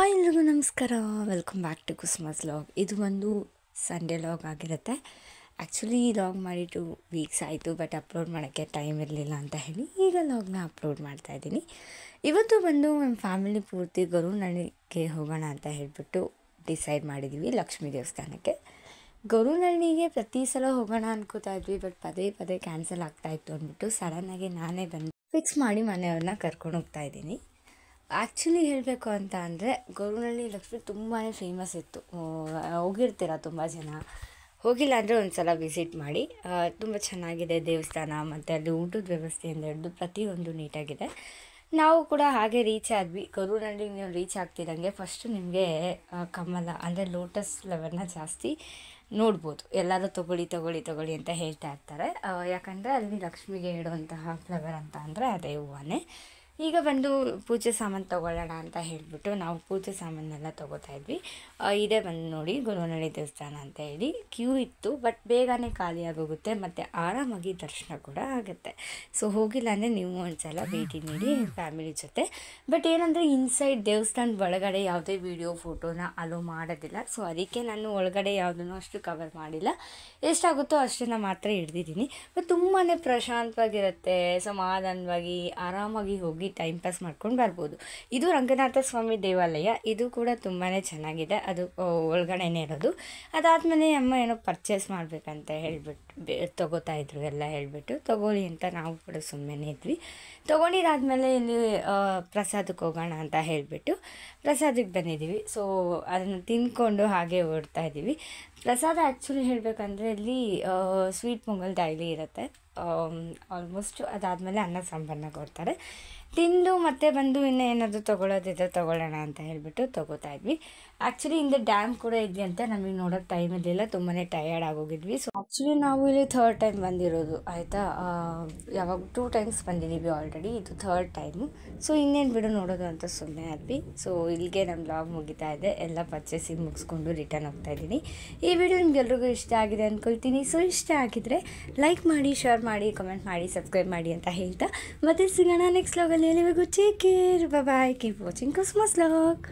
Hi ಎಲ್ರಿಗೂ ನಮಸ್ಕಾರ. Welcome back to ಕುಸ್ಮಸ್ ಲಾಗ್. ಇದು ಒಂದು ಸಂಡೇ ಲಾಗ್ ಆಗಿರುತ್ತೆ. ಆ್ಯಕ್ಚುಲಿ ಲಾಗ್ ಮಾಡಿ 2 ವೀಕ್ಸ್ ಆಯಿತು, ಬಟ್ ಅಪ್ಲೋಡ್ ಮಾಡೋಕ್ಕೆ ಟೈಮ್ ಇರಲಿಲ್ಲ ಅಂತ ಹೇಳಿ ಈಗ ಲಾಗ್ನ ಅಪ್ಲೋಡ್ ಮಾಡ್ತಾಯಿದ್ದೀನಿ. ಇವತ್ತು ಬಂದು ನಮ್ಮ ಫ್ಯಾಮಿಲಿ ಪೂರ್ತಿ ಗೊರವನಹಳ್ಳಿಗೆ ಹೋಗೋಣ ಅಂತ ಹೇಳಿಬಿಟ್ಟು ಡಿಸೈಡ್ ಮಾಡಿದ್ದೀವಿ. ಲಕ್ಷ್ಮೀ ದೇವಸ್ಥಾನಕ್ಕೆ ಗೊರವನಹಳ್ಳಿಗೆ ಪ್ರತಿ ಸಲ ಹೋಗೋಣ ಅನ್ಕೋತಾ ಇದ್ವಿ, ಬಟ್ ಪದೇ ಪದೇ ಕ್ಯಾನ್ಸಲ್ ಆಗ್ತಾಯಿತ್ತು ಅಂದ್ಬಿಟ್ಟು ಸಡನ್ನಾಗಿ ನಾನೇ ಬಂದು ಫಿಕ್ಸ್ ಮಾಡಿ ಮನೆಯವ್ರನ್ನ ಕರ್ಕೊಂಡು ಹೋಗ್ತಾಯಿದ್ದೀನಿ. ಆ್ಯಕ್ಚುಲಿ ಹೇಳಬೇಕು ಅಂತ ಅಂದರೆ ಗೊರವನಹಳ್ಳಿ ಲಕ್ಷ್ಮಿ ತುಂಬಾ ಫೇಮಸ್ ಇತ್ತು. ಹೋಗಿರ್ತೀರ ತುಂಬ ಜನ, ಹೋಗಿಲ್ಲ ಅಂದರೆ ಒಂದು ಸಲ ವಿಸಿಟ್ ಮಾಡಿ. ತುಂಬ ಚೆನ್ನಾಗಿದೆ ದೇವಸ್ಥಾನ, ಮತ್ತು ಅಲ್ಲಿ ಊಟದ ವ್ಯವಸ್ಥೆಯಿಂದ ಹಿಡಿದು ಪ್ರತಿಯೊಂದು ನೀಟಾಗಿದೆ. ನಾವು ಕೂಡ ಹಾಗೆ ರೀಚ್ ಆದ್ವಿ. ಗೊರವನಹಳ್ಳಿಗೆ ನೀವು ರೀಚ್ ಆಗ್ತಿದ್ದಂಗೆ ಫಸ್ಟು ನಿಮಗೆ ಕಮಲ ಅಂದರೆ ಲೋಟಸ್ ಫ್ಲವರ್ನ ಜಾಸ್ತಿ ನೋಡ್ಬೋದು. ಎಲ್ಲರೂ ತೊಗೊಳ್ಳಿ ಅಂತ ಹೇಳ್ತಾ ಇರ್ತಾರೆ. ಯಾಕಂದರೆ ಅಲ್ಲಿ ಲಕ್ಷ್ಮಿಗೆ ಇಡುವಂತಹ ಫ್ಲವರ್ ಅಂತ ಅಂದರೆ ಅದೇ ಹೂವೇ. ಈಗ ಬಂದು ಪೂಜೆ ಸಾಮಾನು ತೊಗೊಳ್ಳೋಣ ಅಂತ ಹೇಳಿಬಿಟ್ಟು ನಾವು ಪೂಜೆ ಸಾಮಾನೆಲ್ಲ ತೊಗೋತಾ ಇದ್ವಿ. ಇದೇ ಬಂದು ನೋಡಿ ಗೊರವನಹಳ್ಳಿ ದೇವಸ್ಥಾನ ಅಂತ ಹೇಳಿ. ಕ್ಯೂ ಇತ್ತು, ಬಟ್ ಬೇಗನೆ ಖಾಲಿಯಾಗೋಗುತ್ತೆ ಮತ್ತು ಆರಾಮಾಗಿ ದರ್ಶನ ಕೂಡ ಆಗುತ್ತೆ. ಸೊ ಹೋಗಿಲ್ಲ ಅಂದರೆ ನೀವು ಒಂದ್ಸಲ ಭೇಟಿ ನೀಡಿ ಫ್ಯಾಮಿಲಿ ಜೊತೆ. ಬಟ್ ಏನಂದರೆ ಇನ್ಸೈಡ್ ದೇವಸ್ಥಾನದ ಒಳಗಡೆ ಯಾವುದೇ ವಿಡಿಯೋ ಫೋಟೋನ ಅಲೋ ಮಾಡೋದಿಲ್ಲ. ಸೊ ಅದಕ್ಕೆ ನಾನು ಒಳಗಡೆ ಯಾವುದನ್ನು ಅಷ್ಟು ಕವರ್ ಮಾಡಿಲ್ಲ. ಎಷ್ಟಾಗುತ್ತೋ ಅಷ್ಟನ್ನು ಮಾತ್ರ ಹಿಡ್ದಿದ್ದೀನಿ. ಬಟ್ ತುಂಬಾ ಪ್ರಶಾಂತವಾಗಿರುತ್ತೆ, ಸಮಾಧಾನವಾಗಿ ಆರಾಮಾಗಿ ಹೋಗಿ ಟೈಮ್ ಪಾಸ್ ಮಾಡ್ಕೊಂಡು ಬರ್ಬೋದು. ಇದು ರಂಗನಾಥ ಸ್ವಾಮಿ ದೇವಾಲಯ. ಇದು ಕೂಡ ತುಂಬಾ ಚೆನ್ನಾಗಿದೆ. ಅದು ಒಳಗಡೆನೇ ಇರೋದು. ಅದಾದಮೇಲೆ ಅಮ್ಮ ಏನೋ ಪರ್ಚೇಸ್ ಮಾಡಬೇಕಂತ ಹೇಳ್ಬಿಟ್ಟು ತೊಗೋತಾ ಇದ್ರು ಎಲ್ಲ ಹೇಳಿಬಿಟ್ಟು ತೊಗೊಳ್ಳಿ ಅಂತ ನಾವು ಕೂಡ ಸುಮ್ಮನೆ ಇದ್ವಿ. ತೊಗೊಂಡಿದ್ದಾದಮೇಲೆ ಇಲ್ಲಿ ಪ್ರಸಾದಕ್ಕೆ ಹೋಗೋಣ ಅಂತ ಹೇಳಿಬಿಟ್ಟು ಪ್ರಸಾದಕ್ಕೆ ಬಂದಿದ್ದೀವಿ. ಸೊ ಅದನ್ನು ತಿಂದ್ಕೊಂಡು ಹಾಗೆ ಓಡ್ತಾ ಇದ್ದೀವಿ. ಪ್ರಸಾದ ಆ್ಯಕ್ಚುಲಿ ಹೇಳಬೇಕಂದ್ರೆ ಇಲ್ಲಿ ಸ್ವೀಟ್ ಪೊಂಗಲ್ ಡೈಲಿ ಇರುತ್ತೆ ಆಲ್ಮೋಸ್ಟ್. ಅದಾದಮೇಲೆ ಅನ್ನ ಸಾಂಬಾರನ್ನ ಕೊಡ್ತಾರೆ. ತಿಂದು ಮತ್ತೆ ಬಂದು ಇನ್ನೂ ಏನಾದರೂ ತೊಗೊಳ್ಳೋದಿದ್ರೆ ತೊಗೊಳ್ಳೋಣ ಅಂತ ಹೇಳಿಬಿಟ್ಟು ತೊಗೋತಾ ಇದ್ವಿ. ಆ್ಯಕ್ಚುಲಿ ಹಿಂದೆ ಡ್ಯಾಮ್ ಕೂಡ ಇದೆಯಂತೆ. ನಮಗೆ ನೋಡೋಕ್ಕೆ ಟೈಮ್ ಇರಲಿಲ್ಲ, ತುಂಬಾ ಟಯರ್ಡ್ ಆಗೋಗಿದ್ವಿ. ಸೊ ಆ್ಯಕ್ಚುಲಿ ನಾವು ಇಲ್ಲಿ 3rd ಟೈಮ್ ಬಂದಿರೋದು ಆಯಿತಾ. ಯಾವಾಗ 2 ಟೈಮ್ಸ್ ಬಂದಿದ್ದೀವಿ ಆಲ್ರೆಡಿ, ಇದು 3rd ಟೈಮು. ಸೊ ಇನ್ನೇನು ಬಿಡು ನೋಡೋದು ಅಂತ ಸುಮ್ಮನೆ ಆದ್ವಿ. ಸೊ ಇಲ್ಲಿಗೆ ನಮ್ಮ ಬ್ಲಾಗ್ ಮುಗಿತಾ ಇದೆ. ಎಲ್ಲ ಪರ್ಚೇಸಿಂಗ್ ಮುಗಿಸ್ಕೊಂಡು ರಿಟರ್ನ್ ಹೋಗ್ತಾಯಿದ್ದೀನಿ. ಈ ವಿಡಿಯೋ ನಿಮ್ಗೆಲ್ರಿಗೂ ಇಷ್ಟ ಆಗಿದೆ ಅಂದ್ಕೊಳ್ತೀನಿ. ಸೊ ಇಷ್ಟ ಆಗಿದ್ರೆ ಲೈಕ್ ಮಾಡಿ, ಶೇರ್ ಮಾಡಿ, ಕಮೆಂಟ್ ಮಾಡಿ, ಸಬ್ಸ್ಕ್ರೈಬ್ ಮಾಡಿ ಅಂತ ಹೇಳ್ತಾ ಮತ್ತೆ ಸಿಗೋಣ ನೆಕ್ಸ್ಟ್ ಲಾಗಲ್ಲಿ. ಎಲ್ಲಿವರೆಗೂ ಟೇಕ್ ಕೇರ್, ಬಾಯ್, ಕೀಪ್ ವಾಚಿಂಗ್ ಕುಸ್ಮಸ್ ಲಾಗ್.